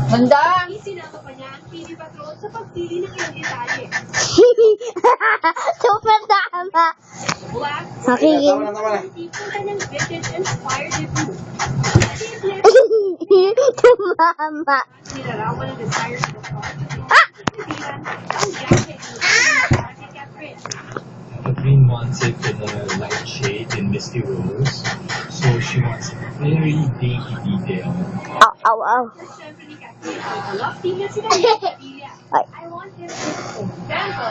Ganda! Isinama pa niya ang TV Patrol sa pagpili ng ilang detalye. Super tama. Black, Nakikita. tipo kanyang vintage-inspired debut. Tumama. Nilarawan ng desire sa Kaibigan, ang jacket ni Catherine. The queen wants it with a light shade in Misty Rose. So she wants very dainty detail. Aw, aw, aw. Siyempre ni Catherine, ang love team niya sila ni Pamilya. Ay. I want him to Ganto.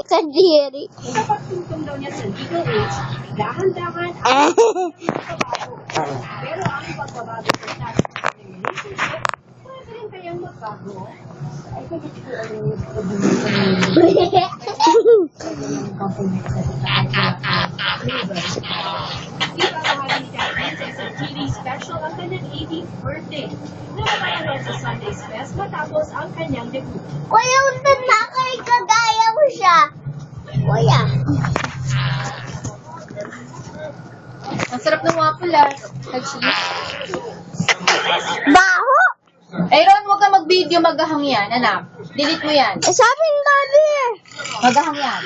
Kadiri. Sa pagtungtong daw niya sa legal age, dahan-dahan ang pagbabago. Pero ang pagbabago sa status ng relationship, pwede rin kayang magbago. Ay, kung ito Ipapahagi ni Catherine sa isang TV special ang kanyang 18th birthday na mapapanood sa Sunday's Fest matapos ang kanyang debut. Kuya, undan na kay kagaya mo siya. Kuya. Ang sarap ng waffle ah. Nag-cheese. Baho. Eh, Ron, huwag ka mag-video, maghahang yan, anak. Delete mo yan. Eh, sabi ng daddy eh. Maghahang yan.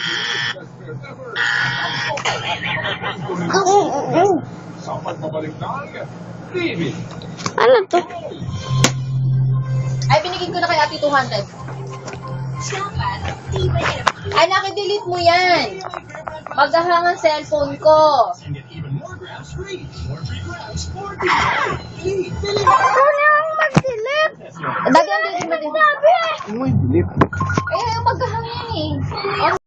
Ano to? Ay, binigin ko na kay ate 200. Anak, i-delete mo yan. Maghahang ang cellphone ko. Ano yung mag-delete? Dati ang delete mo din. Sabi eh. Eh, maghahang yan eh.